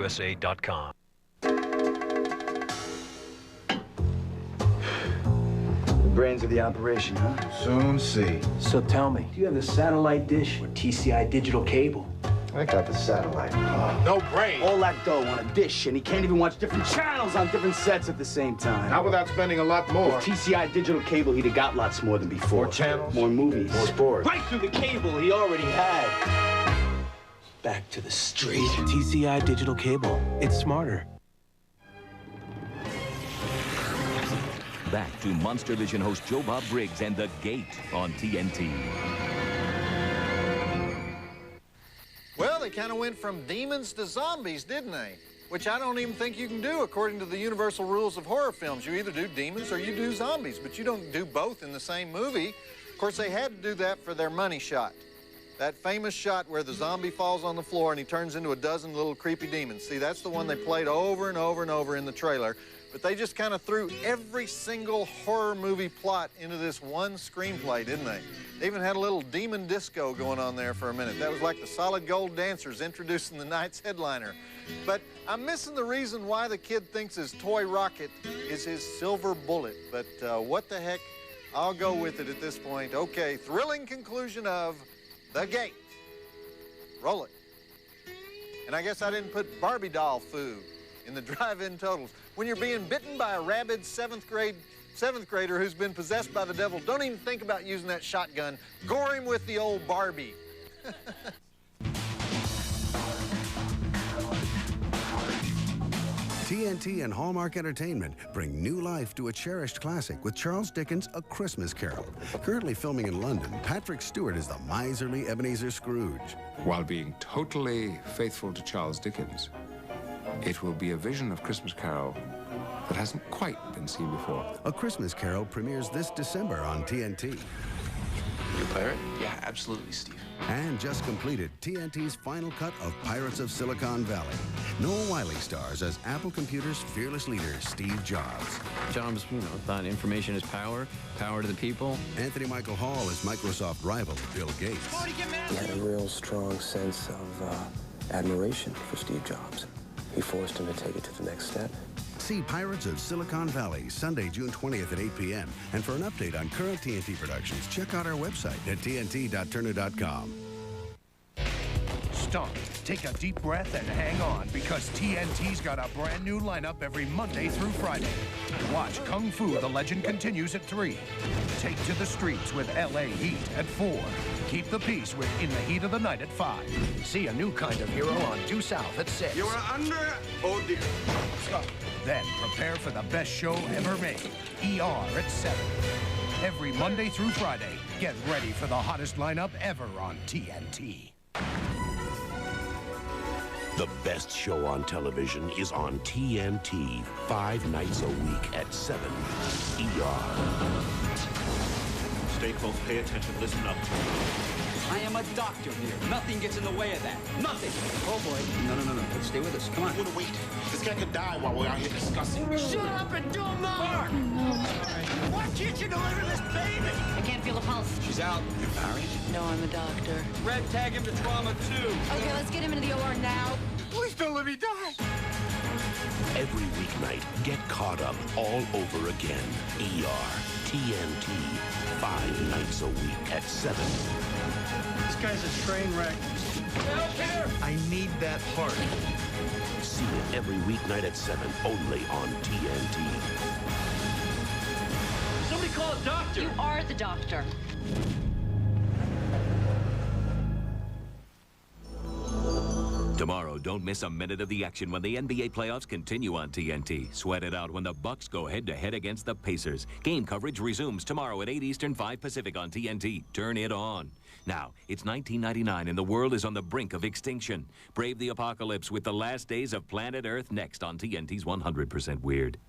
MonsterVisionusa.com. The brains of the operation, huh? Soon see. So tell me, do you have the satellite dish or TCI digital cable? I got the satellite. No brain. All that dough on a dish, and he can't even watch different channels on different sets at the same time. Not without spending a lot more. With TCI digital cable, he'd have got lots more than before. More channels. More movies. More sports. Right through the cable he already had. Back to the street. TCI digital cable. It's smarter. Back to MonsterVision host Joe Bob Briggs and The Gate on TNT. Well, they kind of went from demons to zombies, didn't they? Which I don't even think you can do according to the universal rules of horror films. You either do demons or you do zombies, but you don't do both in the same movie. Of course, they had to do that for their money shot. That famous shot where the zombie falls on the floor and he turns into a dozen little creepy demons. See, that's the one they played over and over and over in the trailer. But they just kind of threw every single horror movie plot into this one screenplay, didn't they? They even had a little demon disco going on there for a minute. That was like the Solid Gold Dancers introducing the night's headliner. But I'm missing the reason why the kid thinks his toy rocket is his silver bullet. But what the heck? I'll go with it at this point. Okay, thrilling conclusion of The Gate. Roll it. And I guess I didn't put Barbie doll food in the drive-in totals. When you're being bitten by a rabid seventh grader who's been possessed by the devil, don't even think about using that shotgun. Gore him with the old Barbie. TNT and Hallmark Entertainment bring new life to a cherished classic with Charles Dickens' A Christmas Carol. Currently filming in London, Patrick Stewart is the miserly Ebenezer Scrooge. While being totally faithful to Charles Dickens, it will be a vision of Christmas Carol that hasn't quite been seen before. A Christmas Carol premieres this December on TNT. You a pirate? Yeah, absolutely, Steve. And just completed TNT's final cut of Pirates of Silicon Valley. Noah Wiley stars as Apple Computer's fearless leader, Steve Jobs. Jobs, thought information is power, power to the people. Anthony Michael Hall is Microsoft rival Bill Gates. He had a real strong sense of admiration for Steve Jobs. He forced him to take it to the next step. See Pirates of Silicon Valley, Sunday, June 20th at 8 p.m. And for an update on current TNT productions, check out our website at tnt.turner.com. Stop, take a deep breath, and hang on, because TNT's got a brand new lineup every Monday through Friday. Watch Kung Fu, The Legend Continues at 3. Take to the Streets with LA Heat at 4. Keep the Peace with In the Heat of the Night at 5. See a new kind of hero on Due South at 6. You are under ordeal. Stop. Then prepare for the best show ever made, ER at 7. Every Monday through Friday, get ready for the hottest lineup ever on TNT. The best show on television is on TNT, 5 nights a week at 7. ER. Stay close, pay attention, listen up. I am a doctor here. Nothing gets in the way of that. Nothing. Oh, boy. No. Stay with us. Come on. Wait. This guy could die while we're out here discussing. Shut up and do more! No. Why can't you deliver this baby? I can't feel a pulse. She's out. You're married? No, I'm a doctor. Red, tag him to trauma 2. Okay, let's get him into the OR now. Please don't let me die. Every weeknight, get caught up all over again. ER. TNT. 5 nights a week at 7. This guy's a train wreck. Help here! I need that heart. See it every weeknight at 7, only on TNT. Somebody call a doctor! You are the doctor. Tomorrow, don't miss a minute of the action when the NBA playoffs continue on TNT. Sweat it out when the Bucks go head-to-head against the Pacers. Game coverage resumes tomorrow at 8 Eastern, 5 Pacific on TNT. Turn it on. Now, it's 1999 and the world is on the brink of extinction. Brave the apocalypse with the last days of planet Earth next on TNT's 100% Weird.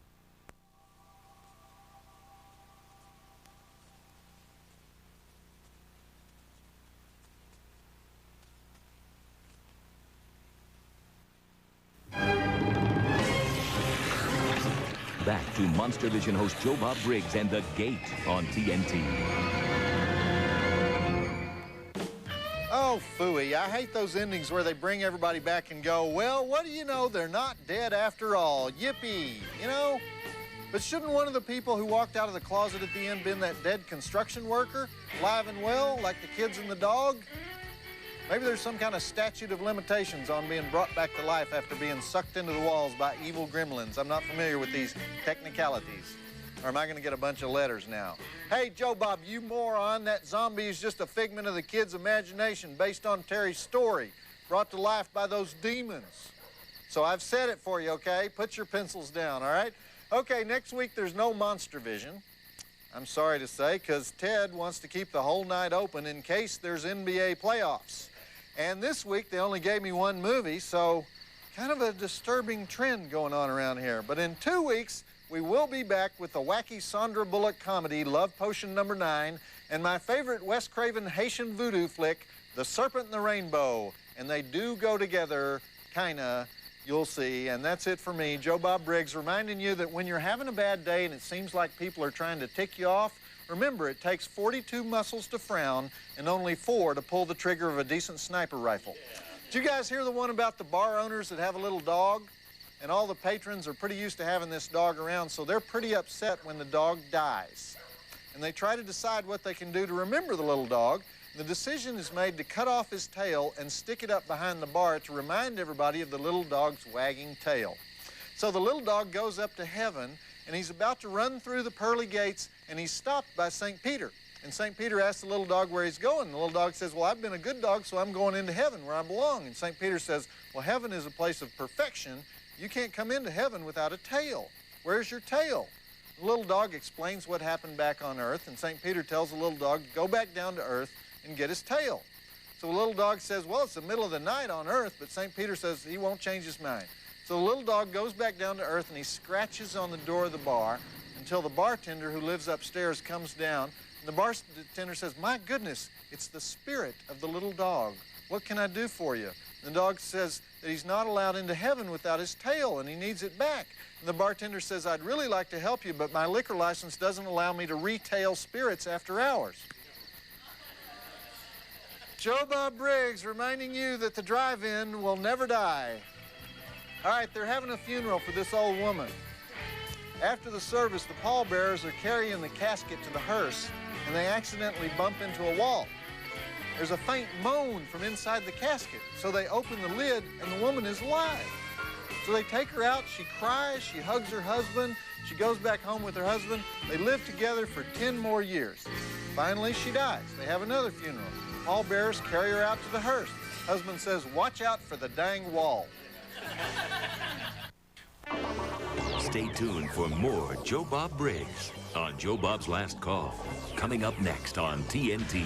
Back to MonsterVision host Joe Bob Briggs and The Gate on TNT. Oh, phooey. I hate those endings where they bring everybody back and go, well, what do you know? They're not dead after all. Yippee, you know? But shouldn't one of the people who walked out of the closet at the end been that dead construction worker, alive and well, like the kids and the dog? Maybe there's some kind of statute of limitations on being brought back to life after being sucked into the walls by evil gremlins. I'm not familiar with these technicalities. Or am I going to get a bunch of letters now? Hey, Joe Bob, you moron, that zombie is just a figment of the kid's imagination based on Terry's story, brought to life by those demons. So I've said it for you, okay? Put your pencils down, all right? Okay, next week there's no MonsterVision. I'm sorry to say, because Ted wants to keep the whole night open in case there's NBA playoffs. And this week they only gave me one movie, so kind of a disturbing trend going on around here. But in 2 weeks, we will be back with the wacky Sandra Bullock comedy, Love Potion #9, and my favorite Wes Craven Haitian voodoo flick, The Serpent and the Rainbow. And they do go together, kinda, you'll see. And that's it for me, Joe Bob Briggs, reminding you that when you're having a bad day and it seems like people are trying to tick you off, remember it takes 42 muscles to frown and only 4 to pull the trigger of a decent sniper rifle. Did you guys hear the one about the bar owners that have a little dog? And all the patrons are pretty used to having this dog around, so they're pretty upset when the dog dies. And they try to decide what they can do to remember the little dog. The decision is made to cut off his tail and stick it up behind the bar to remind everybody of the little dog's wagging tail. So the little dog goes up to heaven, and he's about to run through the pearly gates, and he's stopped by St. Peter. And St. Peter asks the little dog where he's going. The little dog says, well, I've been a good dog, so I'm going into heaven where I belong. And St. Peter says, well, heaven is a place of perfection. You can't come into heaven without a tail. Where's your tail? The little dog explains what happened back on earth, and St. Peter tells the little dog to go back down to earth and get his tail. So the little dog says, well, it's the middle of the night on earth, but St. Peter says he won't change his mind. So the little dog goes back down to earth, and he scratches on the door of the bar until the bartender who lives upstairs comes down. And the bartender says, my goodness, it's the spirit of the little dog. What can I do for you? The dog says that he's not allowed into heaven without his tail, and he needs it back. And the bartender says, I'd really like to help you, but my liquor license doesn't allow me to retail spirits after hours. Joe Bob Briggs reminding you that the drive-in will never die. All right, they're having a funeral for this old woman. After the service, the pallbearers are carrying the casket to the hearse, and they accidentally bump into a wall. There's a faint moan from inside the casket, so they open the lid, and the woman is alive. So they take her out, she cries, she hugs her husband, she goes back home with her husband. They live together for 10 more years. Finally, she dies. They have another funeral. Pallbearers carry her out to the hearse. Husband says, watch out for the dang wall. Stay tuned for more Joe Bob Briggs on Joe Bob's Last Call, coming up next on TNT.